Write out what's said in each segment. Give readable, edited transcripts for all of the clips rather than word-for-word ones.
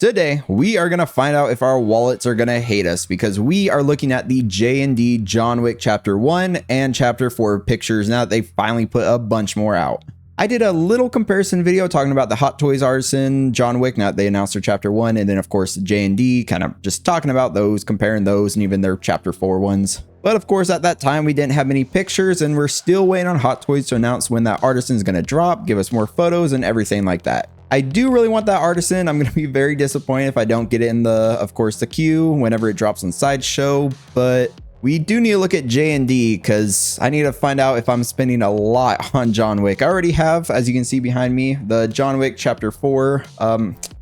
Today, we are going to find out if our wallets are going to hate us because we are looking at the JND John Wick Chapter 1 and Chapter 4 pictures now that they finally put a bunch more out. I did a little comparison video talking about the Hot Toys Artisan John Wick, now that they announced their Chapter 1, and then of course the JND, kind of just talking about those, comparing those, and even their Chapter 4 ones. But of course, at that time, we didn't have many pictures, and we're still waiting on Hot Toys to announce when that Artisan is going to drop, give us more photos, and everything like that. I do really want that Artisan. I'm going to be very disappointed if I don't get it in the, of course, the queue whenever it drops on Sideshow, but we do need to look at JND because I need to find out if I'm spending a lot on John Wick. I already have, as you can see behind me, the John Wick Chapter 4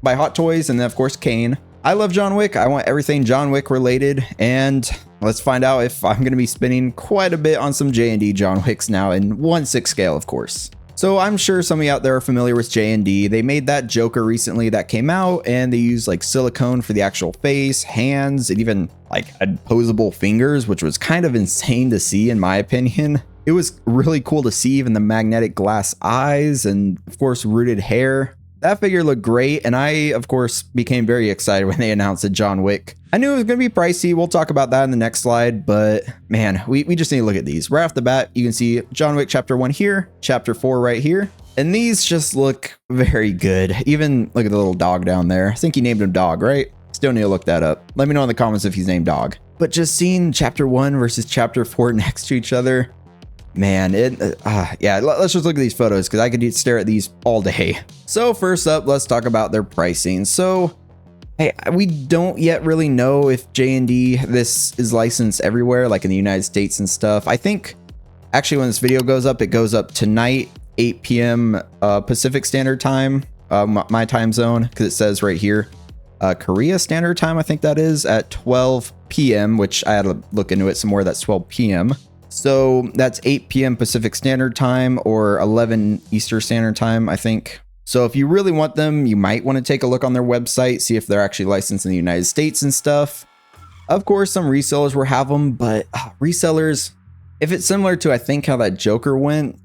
by Hot Toys, and then of course Kane. I love John Wick. I want everything John Wick related, and let's find out if I'm going to be spending quite a bit on some JND John Wicks now in 1/6 scale, of course. So I'm sure some of you out there are familiar with JND. They made that Joker recently that came out, and they used like silicone for the actual face, hands, and even like opposable fingers, which was kind of insane to see in my opinion. It was really cool to see even the magnetic glass eyes and of course rooted hair. That figure looked great, and I, of course, became very excited when they announced that John Wick. I knew it was going to be pricey. We'll talk about that in the next slide, but man, we just need to look at these. Right off the bat, you can see John Wick Chapter 1 here, Chapter 4 right here, and these just look very good. Even look at the little dog down there. I think he named him Dog, right? Still need to look that up. Let me know in the comments if he's named Dog. But just seeing Chapter 1 versus Chapter 4 next to each other, man, yeah, let's just look at these photos because I could stare at these all day. So first up, let's talk about their pricing. So, hey, we don't yet really know if JND, this is licensed everywhere, like in the United States and stuff. I think actually when this video goes up, it goes up tonight, 8 p.m. Pacific Standard Time, my time zone, because it says right here, Korea Standard Time, I think that is, at 12 p.m., which I had to look into it some more. That's 12 p.m. So that's 8 p.m. Pacific Standard Time or 11 Eastern Standard Time, I think. So if you really want them, you might want to take a look on their website, see if they're actually licensed in the United States and stuff. Of course, some resellers will have them, but resellers, if it's similar to, I think, how that Joker went,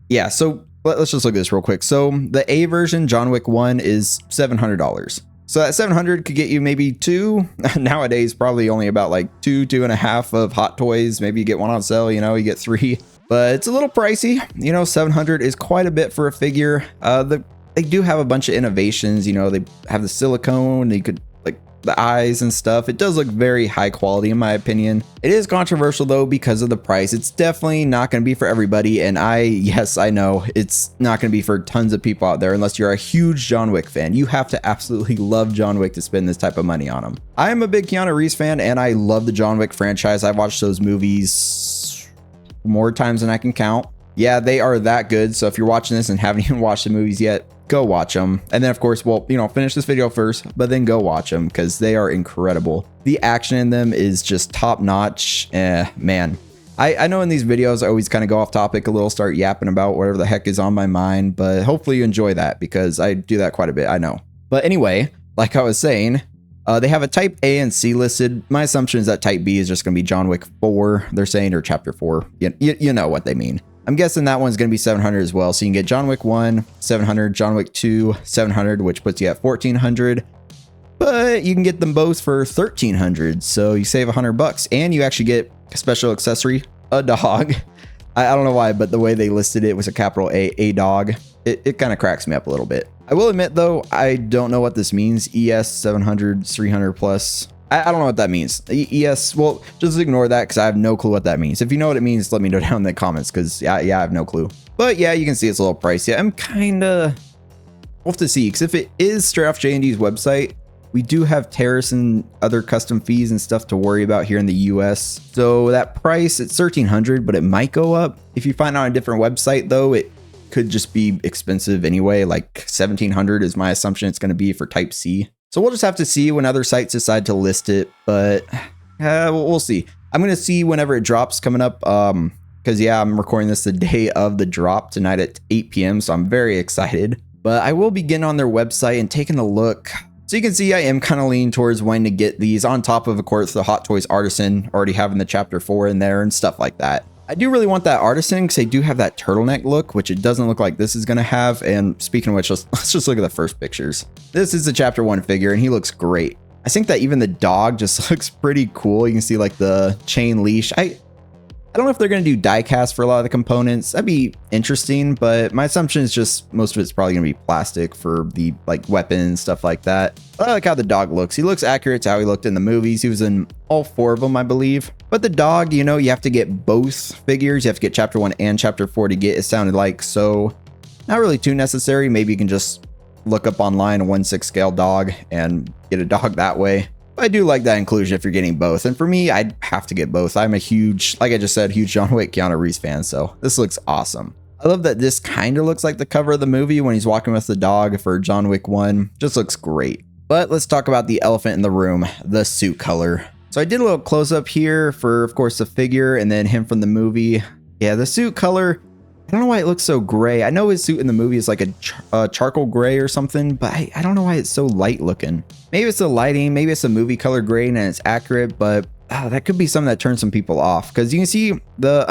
yeah, so let's just look at this real quick. So the A version, John Wick 1, is $700. So that 700 could get you maybe two. Nowadays, probably only about like two and a half of Hot Toys. Maybe you get one on sale, you know, you get three. But it's a little pricey. You know, 700 is quite a bit for a figure. They do have a bunch of innovations. You know, they have the silicone. They could, like, the eyes and stuff. It does look very high quality in my opinion. It is controversial though because of the price. It's definitely not going to be for everybody, and yes, I know it's not going to be for tons of people out there unless you're a huge John Wick fan. You have to absolutely love John Wick to spend this type of money on him. I am a big Keanu Reeves fan, and I love the John Wick franchise. I've watched those movies more times than I can count. Yeah, they are that good. So if you're watching this and haven't even watched the movies yet, go watch them. And then of course, well, you know, finish this video first, but then go watch them because they are incredible. The action in them is just top notch. Man, I know in these videos I always kind of go off topic a little, start yapping about whatever the heck is on my mind, but hopefully you enjoy that because I do that quite a bit, I know. But anyway, like I was saying, they have a Type A and C listed. My assumption is that Type B is just going to be John Wick 4, they're saying, or Chapter 4. You know what they mean. I'm guessing that one's going to be 700 as well. So you can get John Wick 1, 700, John Wick 2, 700, which puts you at 1400. But you can get them both for 1300. So you save $100 and you actually get a special accessory, a dog. I don't know why, but the way they listed it was a capital A dog. It kind of cracks me up a little bit. I will admit though, I don't know what this means. ES 700, 300 plus. I don't know what that means. ES, well, just ignore that because I have no clue what that means. If you know what it means, let me know down in the comments because yeah, I have no clue. But yeah, you can see it's a little pricey. I'm kind of, we'll have to see, because if it is straight off JND's website, we do have tariffs and other custom fees and stuff to worry about here in the US. So that price, it's 1300, but it might go up. If you find out on a different website though, it could just be expensive anyway. Like 1700 is my assumption it's going to be for Type C. So we'll just have to see when other sites decide to list it, but we'll see. I'm going to see whenever it drops coming up, because yeah, I'm recording this the day of the drop tonight at 8 p.m. So I'm very excited, but I will be getting on their website and taking a look. So you can see I am kind of leaning towards wanting to get these on top of course, the Hot Toys Artisan, already having the Chapter 4 in there and stuff like that. I do really want that artisan because they do have that turtleneck look, which it doesn't look like this is going to have. And speaking of which, let's just look at the first pictures. This is the chapter 1 figure and he looks great. I think that even the dog just looks pretty cool. You can see like the chain leash. I don't know if they're going to do die cast for a lot of the components. That'd be interesting, but my assumption is just most of it's probably going to be plastic for the like weapons, stuff like that. But I like how the dog looks. He looks accurate to how he looked in the movies. He was in all 4 of them, I believe. But the dog, you know, you have to get both figures. You have to get chapter 1 and chapter 4 to get, it sounded like. So not really too necessary. Maybe you can just look up online a 1/6 scale dog and get a dog that way. I do like that inclusion if you're getting both. And for me, I'd have to get both. I'm a huge, like I just said, huge John Wick, Keanu Reeves fan. So this looks awesome. I love that this kind of looks like the cover of the movie when he's walking with the dog for John Wick 1. Just looks great. But let's talk about the elephant in the room, the suit color. So I did a little close up here for, of course, the figure and then him from the movie. Yeah, the suit color. I don't know why it looks so gray. I know his suit in the movie is like a charcoal gray or something, but I don't know why it's so light looking. Maybe it's the lighting, maybe it's a movie color gray and it's accurate, but that could be something that turns some people off because you can see the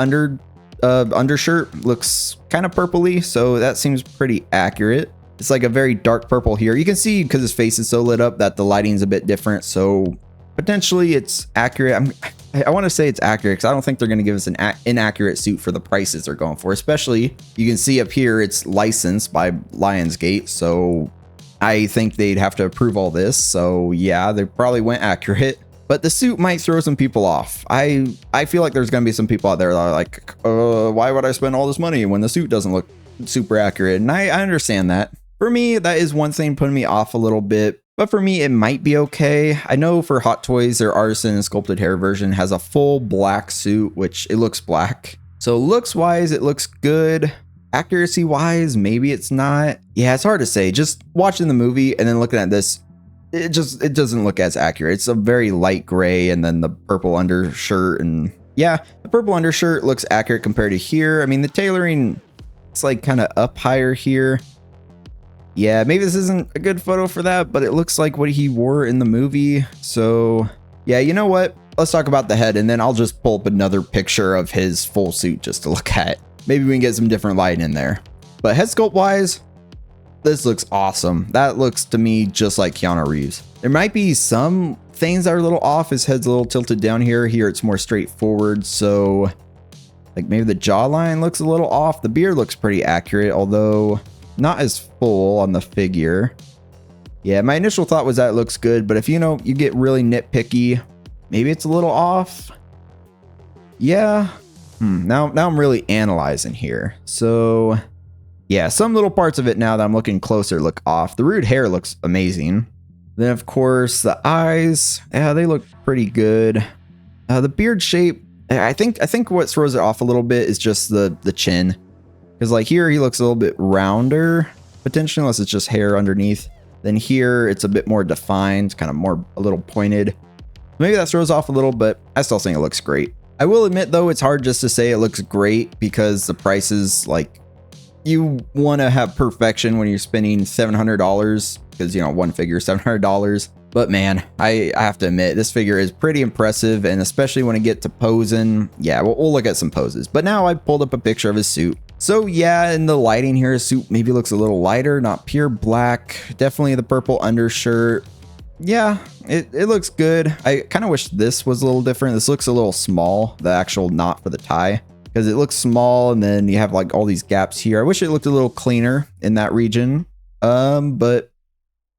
undershirt looks kind of purpley, so that seems pretty accurate. It's like a very dark purple here. You can see because his face is so lit up that the lighting's a bit different, so potentially it's accurate. I want to say it's accurate because I don't think they're going to give us an inaccurate suit for the prices they're going for. Especially, you can see up here it's licensed by Lionsgate, so I think they'd have to approve all this. So yeah, they probably went accurate, but the suit might throw some people off. I feel like there's going to be some people out there that are like, why would I spend all this money when the suit doesn't look super accurate? And I understand that. For me, that is one thing putting me off a little bit. But for me, it might be okay. I know for Hot Toys, their artisan and sculpted hair version has a full black suit, which it looks black. So looks wise, it looks good. Accuracy wise, maybe it's not. Yeah, it's hard to say. Just watching the movie and then looking at this, it doesn't look as accurate. It's a very light gray and then the purple undershirt. And yeah, the purple undershirt looks accurate compared to here. I mean, the tailoring, it's like kind of up higher here. Yeah, maybe this isn't a good photo for that, but it looks like what he wore in the movie. So yeah, you know what? Let's talk about the head and then I'll just pull up another picture of his full suit just to look at. Maybe we can get some different light in there. But head sculpt wise, this looks awesome. That looks to me just like Keanu Reeves. There might be some things that are a little off. His head's a little tilted down here. Here it's more straightforward. So like maybe the jawline looks a little off. The beard looks pretty accurate, although not as full on the figure. Yeah, my initial thought was that it looks good, but if you get really nitpicky, maybe it's a little off. Yeah. Now I'm really analyzing here. So yeah, some little parts of it now that I'm looking closer look off. The root hair looks amazing. Then of course the eyes, yeah, they look pretty good. The beard shape, I think what throws it off a little bit is just the chin. Because like here, he looks a little bit rounder, potentially, unless it's just hair underneath. Then here, it's a bit more defined, kind of more a little pointed. Maybe that throws off a little, but I still think it looks great. I will admit, though, it's hard just to say it looks great because the prices, like, you want to have perfection when you're spending $700 because, you know, one figure is $700. But man, I have to admit, this figure is pretty impressive, and especially when I get to posing. Yeah, we'll look at some poses. But now I pulled up a picture of his suit. So yeah, in the lighting here, his suit maybe looks a little lighter, not pure black. Definitely the purple undershirt. Yeah, it looks good. I kind of wish this was a little different. This looks a little small, the actual knot for the tie, because it looks small and then you have like all these gaps here. I wish it looked a little cleaner in that region. But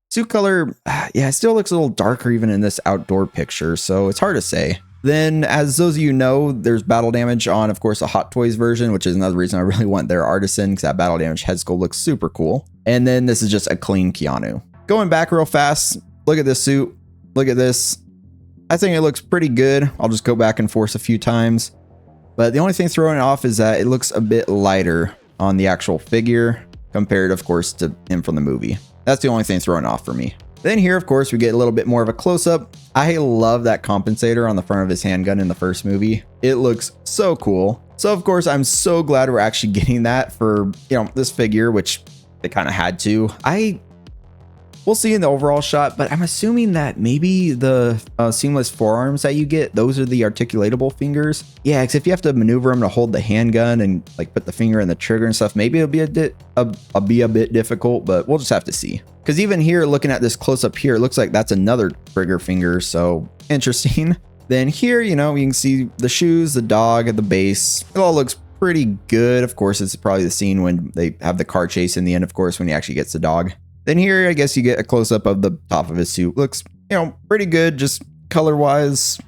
suit color, yeah, it still looks a little darker even in this outdoor picture, so it's hard to say. Then, as those of you know, there's battle damage on, of course, a Hot Toys version, which is another reason I really want their artisan, because that battle damage head sculpt looks super cool. And then this is just a clean Keanu. Going back real fast, look at this suit. Look at this. I think it looks pretty good. I'll just go back and forth a few times. But the only thing throwing it off is that it looks a bit lighter on the actual figure compared, of course, to him from the movie. That's the only thing throwing off for me. Then here, of course, we get a little bit more of a close-up. I love that compensator on the front of his handgun in the first movie. It looks so cool. So, of course, I'm so glad we're actually getting that for, you know, this figure, which they kind of had to. I We'll see in the overall shot, but I'm assuming that maybe the seamless forearms that you get, those are the articulatable fingers. Yeah, because if you have to maneuver them to hold the handgun and like put the finger in the trigger and stuff, maybe it'll be a bit difficult, but we'll just have to see. Because even here, looking at this close up here, it looks like that's another trigger finger, so interesting. Then here, you know, you can see the shoes, the dog, the base. It all looks pretty good. Of course, it's probably the scene when they have the car chase in the end, of course, when he actually gets the dog. Then here, I guess you get a close-up of the top of his suit. Looks, you know, pretty good, just color-wise.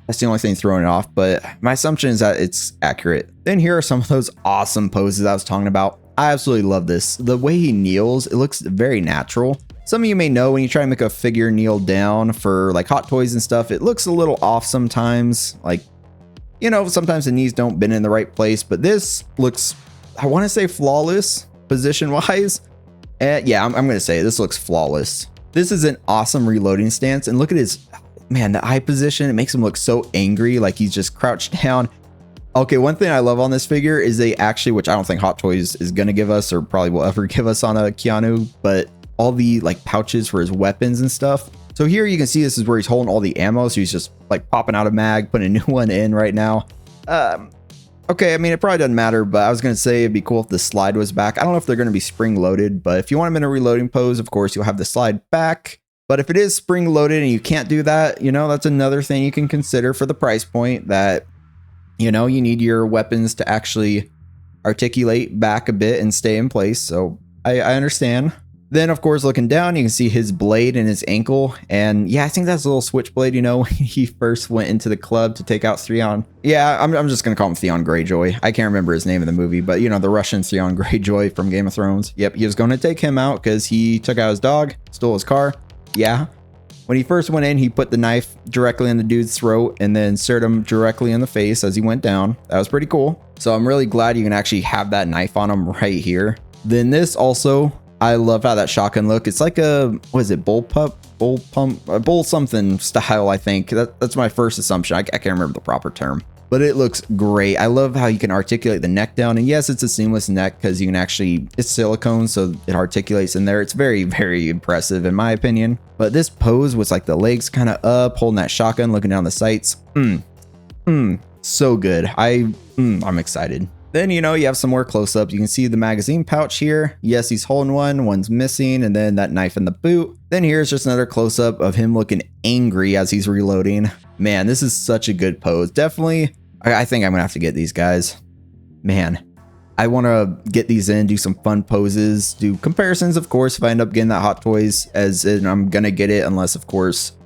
That's the only thing throwing it off, but my assumption is that it's accurate. Then here are some of those awesome poses I was talking about. I absolutely love this. The way he kneels, it looks very natural. Some of you may know when you try to make a figure kneel down for like Hot Toys and stuff, it looks a little off sometimes. Like, you know, sometimes the knees don't bend in the right place, but this looks, I want to say flawless position-wise. Yeah, I'm going to say this looks flawless. This is an awesome reloading stance. And look at his, man, the eye position. It makes him look so angry, like he's just crouched down. Okay, one thing I love on this figure is they actually, which I don't think Hot Toys is going to give us or probably will ever give us on a Keanu, but all the like pouches for his weapons and stuff. So here you can see this is where he's holding all the ammo. So he's just like popping out a mag, putting a new one in right now. Okay, I mean, it probably doesn't matter, but I was going to say it'd be cool if the slide was back. I don't know if they're going to be spring loaded, but if you want them in a reloading pose, of course, you'll have the slide back. But if it is spring loaded and you can't do that, you know, that's another thing you can consider for the price point that, you know, you need your weapons to actually articulate back a bit and stay in place. So I understand. Then, of course, looking down, you can see his blade and his ankle. And yeah, I think that's a little switchblade, you know, when he first went into the club to take out Theon. Yeah, I'm just going to call him Theon Greyjoy. I can't remember his name in the movie, but, you know, the Russian Theon Greyjoy from Game of Thrones. Yep, he was going to take him out because he took out his dog, stole his car. Yeah. When he first went in, he put the knife directly in the dude's throat and then stared him directly in the face as he went down. That was pretty cool. So I'm really glad you can actually have that knife on him right here. Then this also, I love how that shotgun look. It's like a, what is it, bull something style, I think. That's my first assumption. I can't remember the proper term, but it looks great. I love how you can articulate the neck down. And yes, it's a seamless neck because you can actually, it's silicone, so it articulates in there. It's very, very impressive in my opinion. But this pose was like the legs kind of up, holding that shotgun, looking down the sights. So good. I'm excited. Then, you know, you have some more close-ups. You can see the magazine pouch here. Yes, he's holding one, one's missing, and then that knife in the boot. Then here's just another close-up of him looking angry as he's reloading. Man, this is such a good pose. Definitely, I think I'm gonna have to get these guys. Man, I want to get these in, do some fun poses, do comparisons, of course, if I end up getting that Hot Toys, as in I'm gonna get it, unless, of course,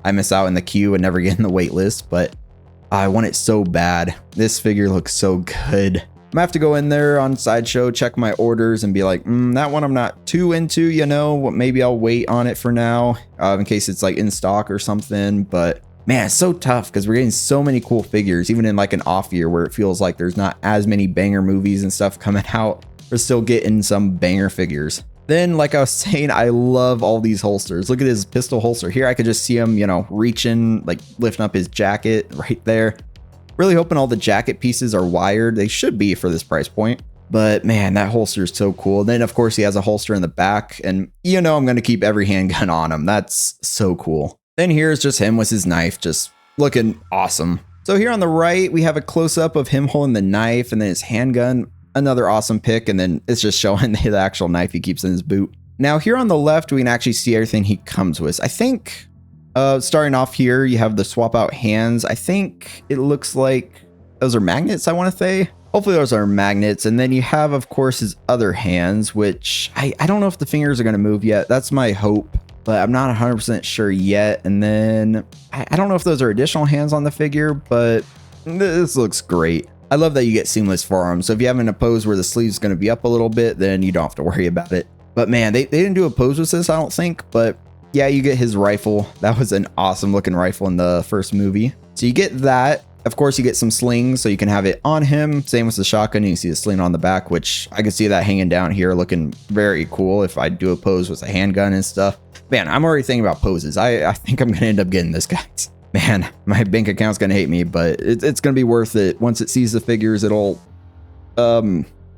I miss out in the queue and never get in the wait list, but I want it so bad. This figure looks so good. I'm gonna have to go in there on Sideshow, check my orders and be like, that one I'm not too into, you know, maybe I'll wait on it for now, in case it's like in stock or something. But man, it's so tough because we're getting so many cool figures, even in like an off year where it feels like there's not as many banger movies and stuff coming out. We're still getting some banger figures. Then, like I was saying, I love all these holsters. Look at his pistol holster here. I could just see him, you know, reaching, like lifting up his jacket right there. Really hoping all the jacket pieces are wired. They should be for this price point. But man, that holster is so cool. Then, of course, he has a holster in the back. And, you know, I'm going to keep every handgun on him. That's so cool. Then here's just him with his knife, just looking awesome. So here on the right, we have a close-up of him holding the knife and then his handgun. Another awesome pick, and then it's just showing the actual knife he keeps in his boot. Now here on the left, we can actually see everything he comes with. I think starting off here, you have the swap out hands. I think it looks like those are magnets, I want to say. Hopefully those are magnets. And then you have, of course, his other hands, which I don't know if the fingers are going to move yet. That's my hope, but I'm not 100% sure yet. And then I don't know if those are additional hands on the figure, but this looks great. I love that you get seamless forearms. So if you have in a pose where the sleeve's going to be up a little bit, then you don't have to worry about it. But man, they didn't do a pose with this, I don't think. But yeah, you get his rifle. That was an awesome looking rifle in the first movie. So you get that. Of course, you get some slings so you can have it on him. Same with the shotgun. You can see the sling on the back, which I can see that hanging down here looking very cool if I do a pose with a handgun and stuff. Man, I'm already thinking about poses. I think I'm going to end up getting this, guys. Man, my bank account's going to hate me, but it's going to be worth it. Once it sees the figures, it'll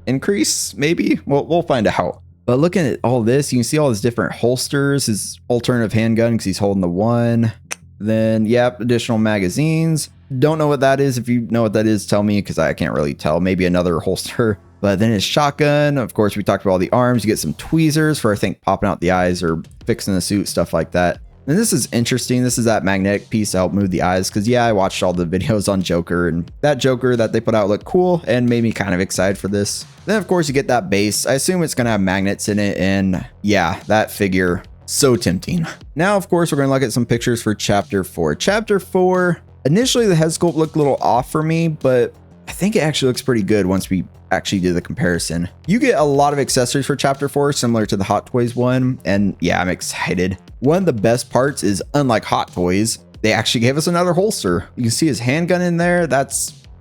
increase, maybe? We'll find out. But looking at all this, you can see all his different holsters, his alternative handgun because he's holding the one. Then, yep, additional magazines. Don't know what that is. If you know what that is, tell me because I can't really tell. Maybe another holster. But then his shotgun. Of course, we talked about all the arms. You get some tweezers for, I think, popping out the eyes or fixing the suit, stuff like that. And this is interesting. This is that magnetic piece to help move the eyes. Because, yeah, I watched all the videos on Joker. And that Joker that they put out looked cool and made me kind of excited for this. Then, of course, you get that base. I assume it's going to have magnets in it. And, yeah, that figure, so tempting. Now, of course, we're going to look at some pictures for Chapter 4. Chapter 4, initially, the head sculpt looked a little off for me. But I think it actually looks pretty good once we actually do the comparison. You get a lot of accessories for Chapter 4, similar to the Hot Toys one. And, yeah, I'm excited. One of the best parts is, unlike Hot Toys, they actually gave us another holster. You can see his handgun in there. That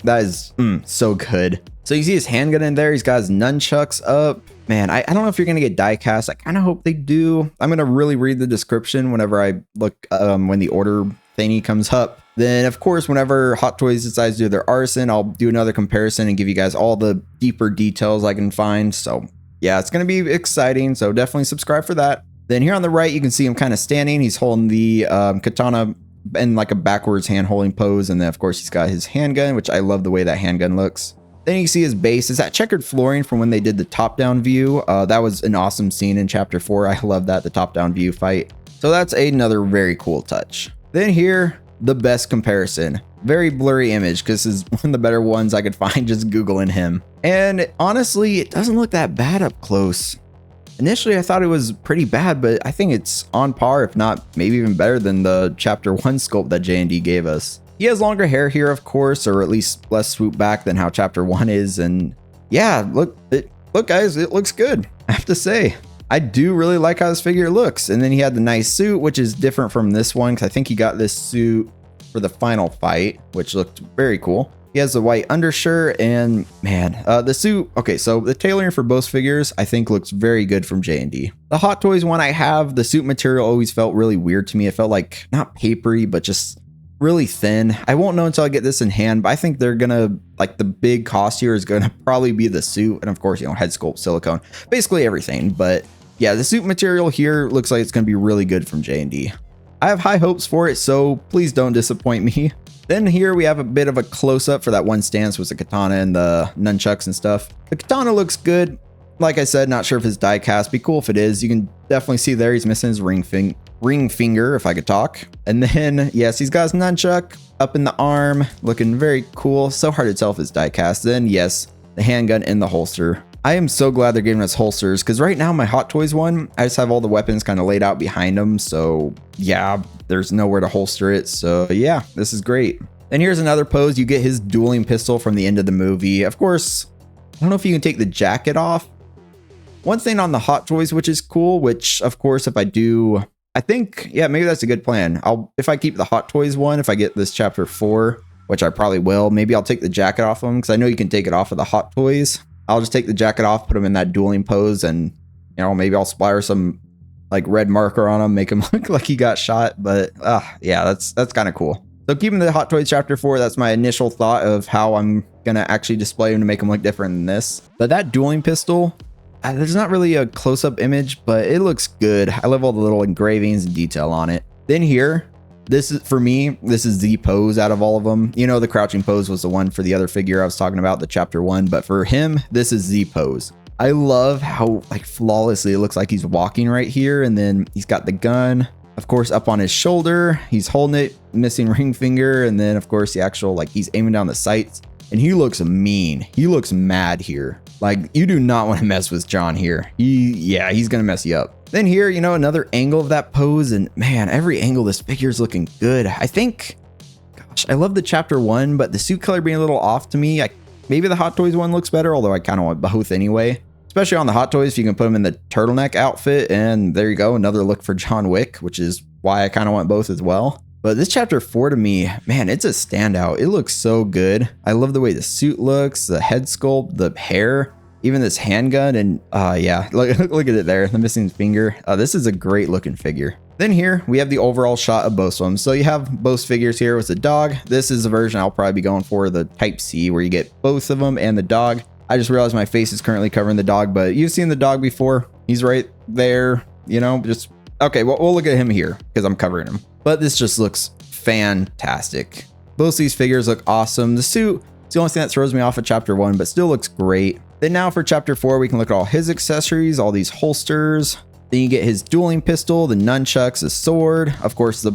is so good. So you see his handgun in there. He's got his nunchucks up. Man, I don't know if you're going to get die cast. I kind of hope they do. I'm going to really read the description whenever I look when the order thingy comes up. Then, of course, whenever Hot Toys decides to do their arson, I'll do another comparison and give you guys all the deeper details I can find. So, yeah, it's going to be exciting. So definitely subscribe for that. Then here on the right, you can see him kind of standing. He's holding the katana in like a backwards hand holding pose. And then, of course, he's got his handgun, which I love the way that handgun looks. Then you can see his base is that checkered flooring from when they did the top-down view. That was an awesome scene in Chapter 4. I love that, the top-down view fight. So that's another very cool touch. Then here, the best comparison. Very blurry image because this is one of the better ones I could find just Googling him. And honestly, it doesn't look that bad up close. Initially, I thought it was pretty bad, but I think it's on par, if not maybe even better than the Chapter 1 sculpt that JND gave us. He has longer hair here, of course, or at least less swoop back than how Chapter 1 is. And yeah, look guys, it looks good, I have to say. I do really like how this figure looks. And then he had the nice suit, which is different from this one, because I think he got this suit for the final fight, which looked very cool. He has the white undershirt and man, the suit. Okay, so the tailoring for both figures, I think looks very good from JND. The Hot Toys one I have, the suit material always felt really weird to me. It felt like not papery, but just really thin. I won't know until I get this in hand, but I think they're gonna, like the big cost here is gonna probably be the suit. And of course, you know, head sculpt, silicone, basically everything. But yeah, the suit material here looks like it's gonna be really good from JND. I have high hopes for it, so please don't disappoint me. Then here we have a bit of a close-up for that one stance with the katana and the nunchucks and stuff. The katana looks good. Like I said, not sure if it's die cast. Be cool if it is. You can definitely see there he's missing his ring finger, if I could talk. And then, yes, he's got his nunchuck up in the arm, looking very cool. So hard to tell if it's die cast. Then, yes, the handgun in the holster. I am so glad they're giving us holsters because right now my Hot Toys one, I just have all the weapons kind of laid out behind them. So yeah, there's nowhere to holster it. So yeah, this is great. And here's another pose. You get his dueling pistol from the end of the movie. Of course, I don't know if you can take the jacket off. One thing on the Hot Toys, which is cool, which of course, if I do, I think, yeah, maybe that's a good plan. If I keep the Hot Toys one, if I get this Chapter 4, which I probably will, maybe I'll take the jacket off them because I know you can take it off of the Hot Toys. I'll just take the jacket off, put him in that dueling pose, and you know, maybe I'll splatter some like red marker on him, make him look like he got shot. But yeah, that's kind of cool. So keeping the Hot Toys Chapter 4, that's my initial thought of how I'm gonna actually display him to make him look different than this. But that dueling pistol, there's not really a close-up image, but it looks good. I love all the little engravings and detail on it. Then here, this is, for me, this is the pose out of all of them. You know, the crouching pose was the one for the other figure I was talking about, the Chapter 1, but for him, this is the pose. I love how like flawlessly it looks like he's walking right here, and then he's got the gun, of course, up on his shoulder. He's holding it, missing ring finger, and then of course the actual, like, he's aiming down the sights, and he looks mean. He looks mad here. Like, you do not want to mess with John here. He's gonna mess you up. Then here, you know, another angle of that pose, and man, every angle this figure is looking good. I think, gosh, I love the Chapter 1, but the suit color being a little off to me. Maybe the Hot Toys one looks better, although I kind of want both anyway. Especially on the Hot Toys, if you can put him in the turtleneck outfit, and there you go, another look for John Wick, which is why I kind of want both as well. But this Chapter 4 to me, man, it's a standout. It looks so good. I love the way the suit looks, the head sculpt, the hair, even this handgun, and yeah, look at it there, the missing finger. This is a great looking figure. Then here we have the overall shot of both of them. So you have both figures here with the dog. This is the version I'll probably be going for, the Type C, where you get both of them and the dog. I just realized my face is currently covering the dog, but you've seen the dog before. He's right there, you know, just, okay, well, we'll look at him here because I'm covering him. But this just looks fantastic. Both these figures look awesome. The suit is the only thing that throws me off of chapter 1, but still looks great. Then now for chapter 4, we can look at all his accessories, all these holsters. Then you get his dueling pistol, the nunchucks, the sword, of course, the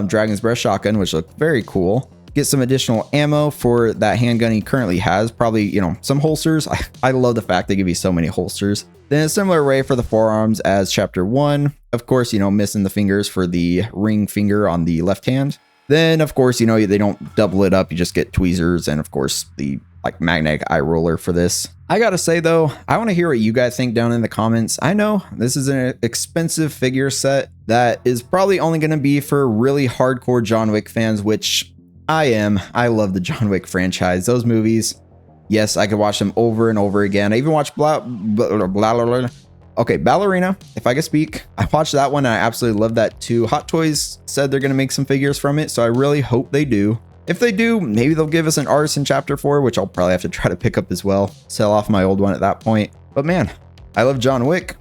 Dragon's Breath shotgun, which look very cool. Get some additional ammo for that handgun he currently has. Probably, you know, some holsters. I love the fact they give you so many holsters. Then a similar array for the forearms as chapter 1. Of course, you know, missing the fingers for the ring finger on the left hand. Then, of course, you know, they don't double it up. You just get tweezers and, of course, the like magnetic eye roller for this. I gotta say, though, I want to hear what you guys think down in the comments. I know this is an expensive figure set that is probably only going to be for really hardcore John Wick fans, which I am. I love the John Wick franchise. Those movies, yes, I could watch them over and over again. I even watched Ballerina, if I could speak. I watched that one and I absolutely love that too. Hot Toys said they're going to make some figures from it, so I really hope they do. If they do, maybe they'll give us an Artisan Chapter 4, which I'll probably have to try to pick up as well. Sell off my old one at that point. But man, I love John Wick.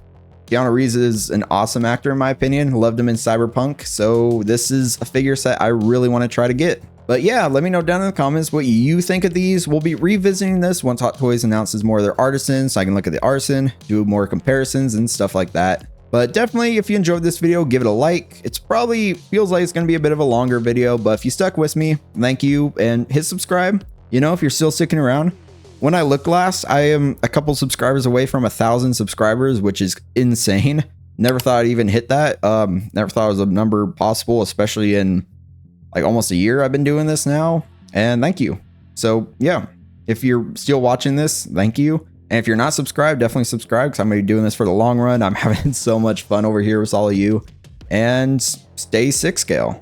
Keanu Reeves is an awesome actor in my opinion. Loved him in Cyberpunk, so this is a figure set I really want to try to get. But yeah, let me know down in the comments what you think of these. We'll be revisiting this once Hot Toys announces more of their Artisans, so I can look at the Artisan, do more comparisons and stuff like that. But definitely, if you enjoyed this video, give it a like. It's probably feels like it's going to be a bit of a longer video, but if you stuck with me, thank you, and hit subscribe. You know, if you're still sticking around. When I looked last, I am a couple subscribers away from 1,000 subscribers, which is insane. Never thought I'd even hit that. Never thought it was a number possible, especially in like almost a year I've been doing this now. And thank you. So yeah, if you're still watching this, thank you. And if you're not subscribed, definitely subscribe because I'm going to be doing this for the long run. I'm having so much fun over here with all of you. And stay 6 scale.